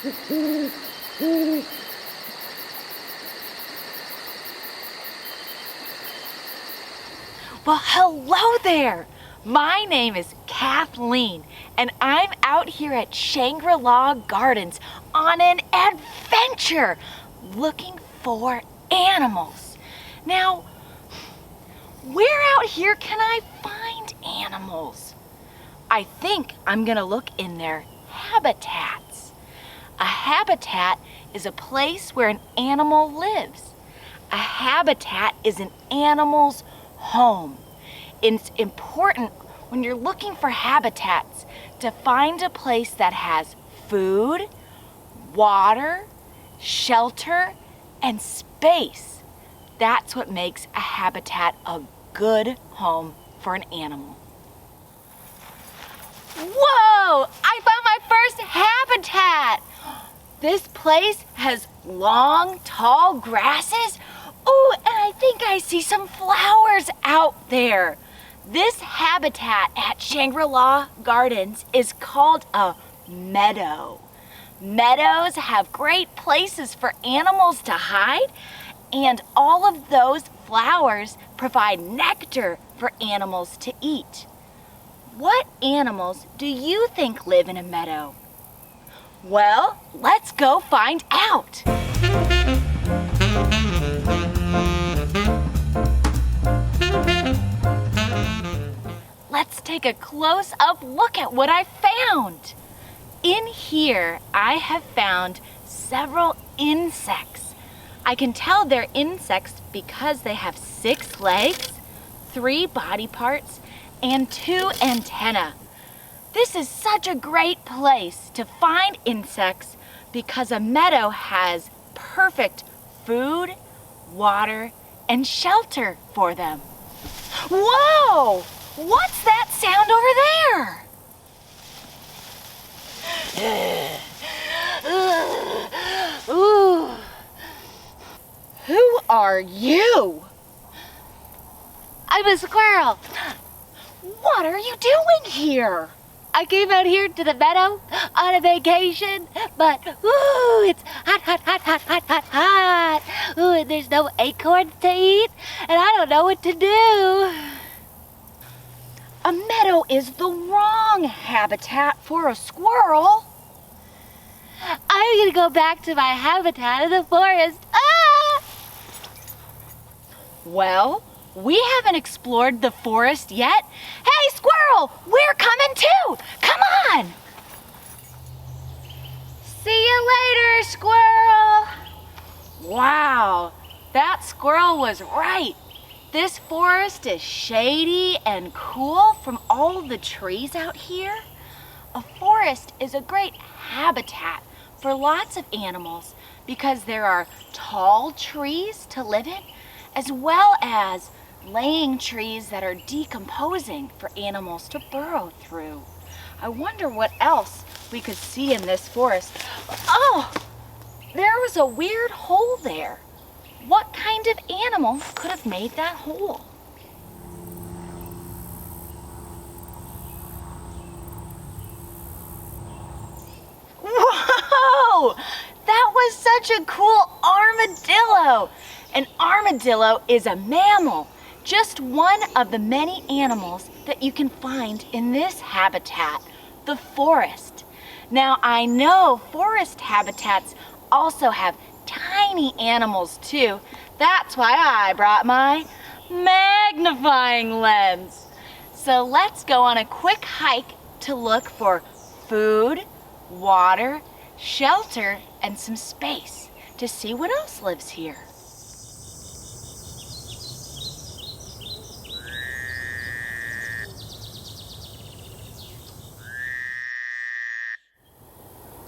Well, hello there. My name is Kathleen, and I'm out here at Shangri La Gardens on an adventure looking for animals. Now, where out here can I find animals? I think I'm gonna look in their habitats. A habitat is a place where an animal lives. A habitat is an animal's home. It's important when you're looking for habitats to find a place that has food, water, shelter, and space. That's what makes a habitat a good home for an animal. Whoa! I found my first habitat! This place has long, tall grasses. Oh, and I think I see some flowers out there. This habitat at Shangri La Gardens is called a meadow. Meadows have great places for animals to hide, and all of those flowers provide nectar for animals to eat. What animals do you think live in a meadow? Well, let's go find out. Let's take a close-up look at what I found. In here, I have found several insects. I can tell they're insects because they have 6 legs, 3 body parts, and 2 antennae. This is such a great place to find insects because a meadow has perfect food, water, and shelter for them. Whoa! What's that sound over there? Ooh. Who are you? I'm a squirrel. What are you doing here? I came out here to the meadow on a vacation, but ooh, it's hot, hot, hot, hot, hot, hot, hot. Ooh, and there's no acorns to eat, and I don't know what to do. A meadow is the wrong habitat for a squirrel. I'm gonna go back to my habitat in the forest. Ah! Well, we haven't explored the forest yet. Hey, squirrel, we're coming too. Come on. See you later, squirrel. Wow, that squirrel was right. This forest is shady and cool from all the trees out here. A forest is a great habitat for lots of animals because there are tall trees to live in, as well as laying trees that are decomposing for animals to burrow through. I wonder what else we could see in this forest. Oh, there was a weird hole there. What kind of animal could have made that hole? Whoa! That was such a cool armadillo. An armadillo is a mammal, just one of the many animals that you can find in this habitat, the forest. Now, I know forest habitats also have tiny animals too. That's why I brought my magnifying lens. So let's go on a quick hike to look for food, water, shelter, and some space to see what else lives here.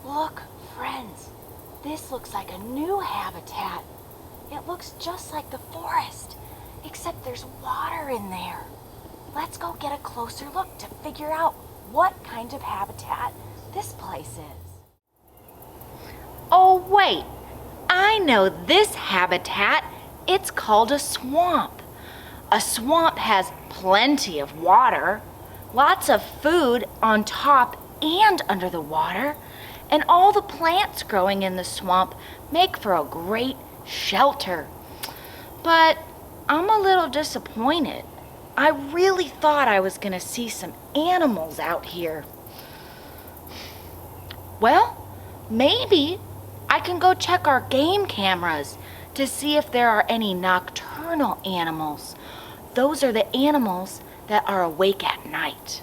Look, friends, this looks like a new habitat. It looks just like the forest, except there's water in there. Let's go get a closer look to figure out what kind of habitat this place is. Oh wait, I know this habitat. It's called a swamp. A swamp has plenty of water, lots of food on top and under the water, And all the plants growing in the swamp make for a great shelter. But I'm a little disappointed. I really thought I was going to see some animals out here. Well, maybe I can go check our game cameras to see if there are any nocturnal animals. Those are the animals that are awake at night.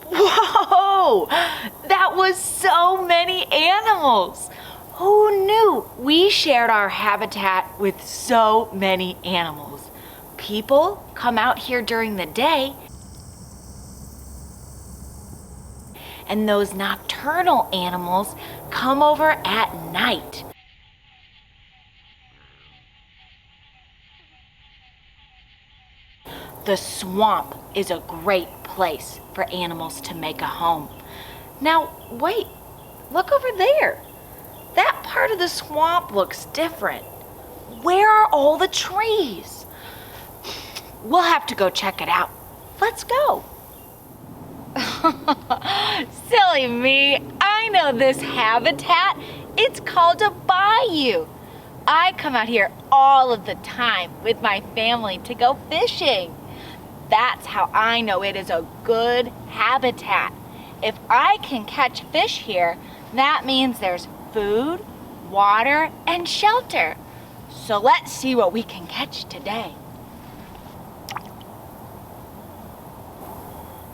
Whoa! That was so many animals! Who knew we shared our habitat with so many animals? People come out here during the day, and those nocturnal animals come over at night. The swamp is a great place for animals to make a home. Now, wait, look over there. That part of the swamp looks different. Where are all the trees? We'll have to go check it out. Let's go. Silly me, I know this habitat. It's called a bayou. I come out here all of the time with my family to go fishing. That's how I know it is a good habitat. If I can catch fish here, that means there's food, water, and shelter. So let's see what we can catch today.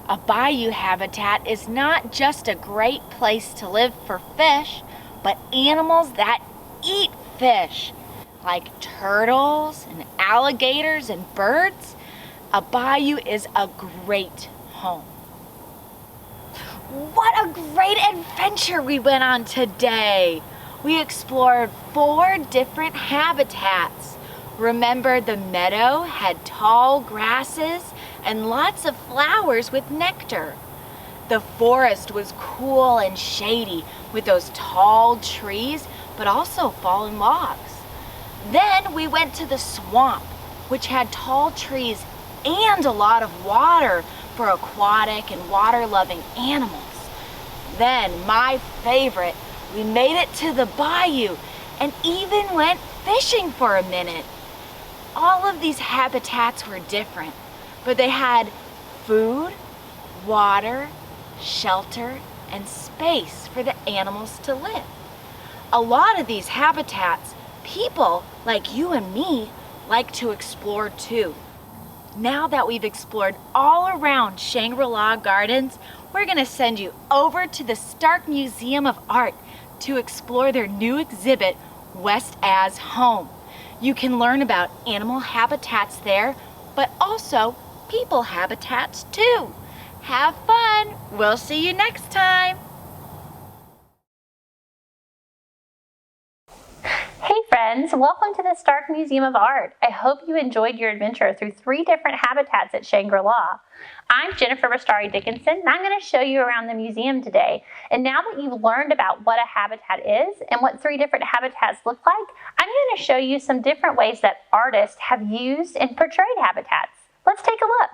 A bayou habitat is not just a great place to live for fish, but animals that eat fish, like turtles and alligators and birds. A bayou is a great home. What a great adventure we went on today! We explored 4 different habitats. Remember, the meadow had tall grasses and lots of flowers with nectar. The forest was cool and shady with those tall trees, but also fallen logs. Then we went to the swamp, which had tall trees and a lot of water for aquatic and water-loving animals. Then, my favorite, we made it to the bayou and even went fishing for a minute. All of these habitats were different, but they had food, water, shelter, and space for the animals to live. A lot of these habitats, people like you and me like to explore too. Now that we've explored all around Shangri La Gardens, we're going to send you over to the Stark Museum of Art to explore their new exhibit, West as Home. You can learn about animal habitats there, but also people habitats too. Have fun! We'll see you next time! Hey friends, welcome to the Stark Museum of Art. I hope you enjoyed your adventure through 3 different habitats at Shangri-La. I'm Jennifer Rastari Dickinson, and I'm going to show you around the museum today. And now that you've learned about what a habitat is and what 3 different habitats look like, I'm going to show you some different ways that artists have used and portrayed habitats. Let's take a look.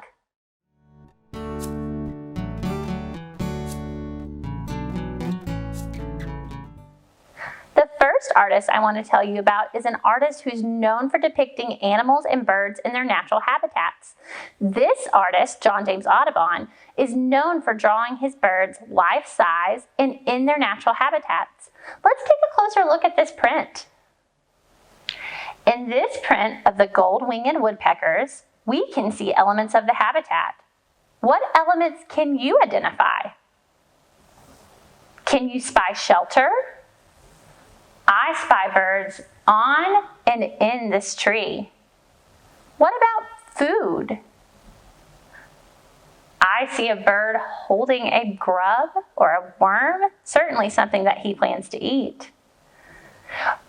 The first artist I want to tell you about is an artist who's known for depicting animals and birds in their natural habitats. This artist, John James Audubon, is known for drawing his birds life-size and in their natural habitats. Let's take a closer look at this print. In this print of the gold-winged woodpeckers, we can see elements of the habitat. What elements can you identify? Can you spy shelter? I spy birds on and in this tree. What about food? I see a bird holding a grub or a worm, certainly something that he plans to eat.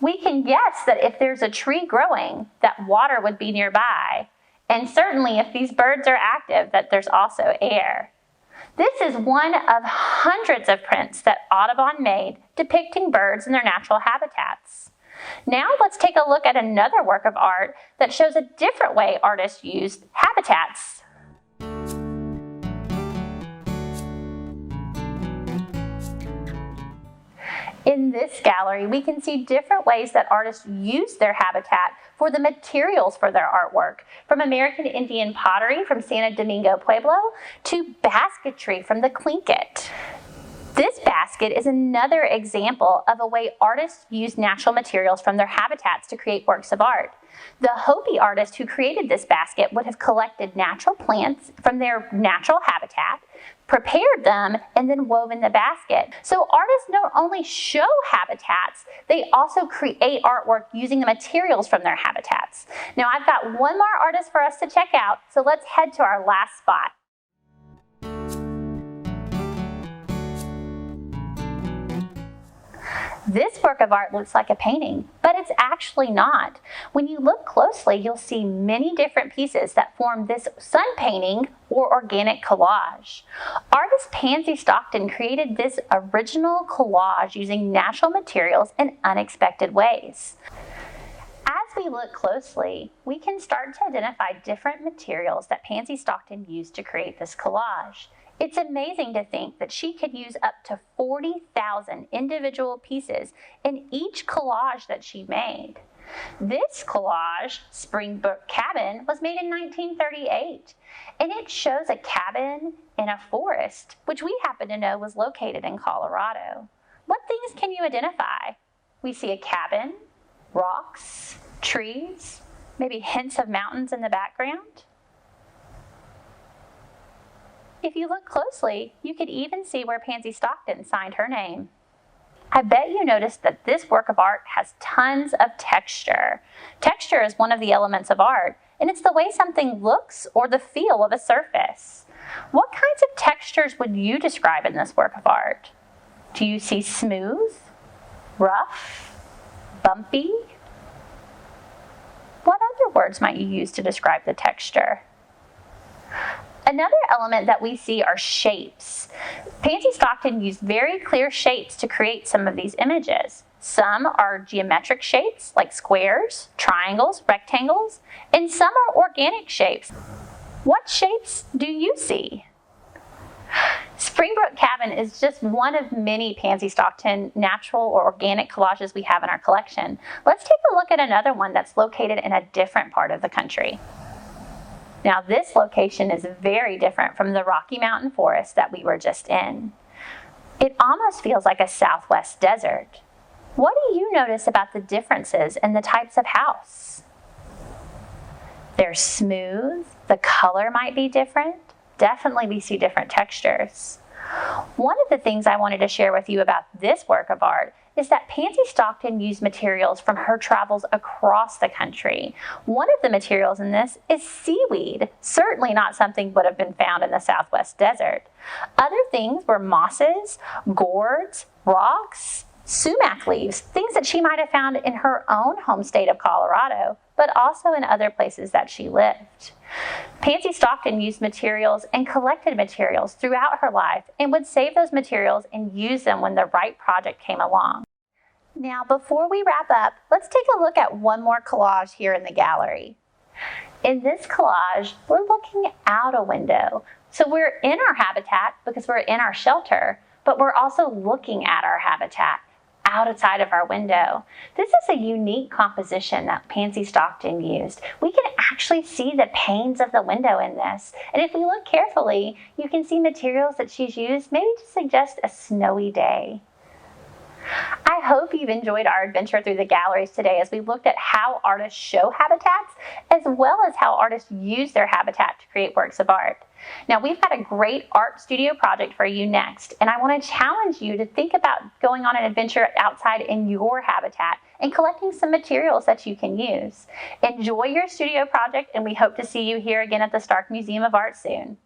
We can guess that if there's a tree growing, that water would be nearby. And certainly if these birds are active, that there's also air. This is one of hundreds of prints that Audubon made depicting birds in their natural habitats. Now let's take a look at another work of art that shows a different way artists used habitats. In this gallery, we can see different ways that artists use their habitat for the materials for their artwork, from American Indian pottery from Santo Domingo Pueblo to basketry from the Tlingit. This basket is another example of a way artists use natural materials from their habitats to create works of art. The Hopi artist who created this basket would have collected natural plants from their natural habitat, prepared them, and then woven the basket. So artists not only show habitats, they also create artwork using the materials from their habitats. Now I've got one more artist for us to check out, so let's head to our last spot. This work of art looks like a painting, but it's actually not. When you look closely, you'll see many different pieces that form this sun painting or organic collage. Artist Pansy Stockton created this original collage using natural materials in unexpected ways. As we look closely, we can start to identify different materials that Pansy Stockton used to create this collage. It's amazing to think that she could use up to 40,000 individual pieces in each collage that she made. This collage, Springbrook Cabin, was made in 1938, and it shows a cabin in a forest, which we happen to know was located in Colorado. What things can you identify? We see a cabin, rocks, trees, maybe hints of mountains in the background. If you look closely, you could even see where Pansy Stockton signed her name. I bet you noticed that this work of art has tons of texture. Texture is one of the elements of art, and it's the way something looks or the feel of a surface. What kinds of textures would you describe in this work of art? Do you see smooth, rough, bumpy? What other words might you use to describe the texture? Another element that we see are shapes. Pansy Stockton used very clear shapes to create some of these images. Some are geometric shapes like squares, triangles, rectangles, and some are organic shapes. What shapes do you see? Springbrook Cabin is just one of many Pansy Stockton natural or organic collages we have in our collection. Let's take a look at another one that's located in a different part of the country. Now this location is very different from the Rocky Mountain forest that we were just in. It almost feels like a Southwest desert. What do you notice about the differences in the types of house? They're smooth, the color might be different. Definitely we see different textures. One of the things I wanted to share with you about this work of art is that Pansy Stockton used materials from her travels across the country. One of the materials in this is seaweed, certainly not something would have been found in the Southwest desert. Other things were mosses, gourds, rocks, sumac leaves, things that she might have found in her own home state of Colorado, but also in other places that she lived. Pansy Stockton used materials and collected materials throughout her life and would save those materials and use them when the right project came along. Now, before we wrap up, let's take a look at one more collage here in the gallery. In this collage, we're looking out a window. So we're in our habitat because we're in our shelter, but we're also looking at our habitat outside of our window. This is a unique composition that Pansy Stockton used. We can actually see the panes of the window in this. And if we look carefully, you can see materials that she's used maybe to suggest a snowy day. I hope you've enjoyed our adventure through the galleries today as we looked at how artists show habitats as well as how artists use their habitat to create works of art. Now we've got a great art studio project for you next, and I want to challenge you to think about going on an adventure outside in your habitat and collecting some materials that you can use. Enjoy your studio project, and we hope to see you here again at the Stark Museum of Art soon.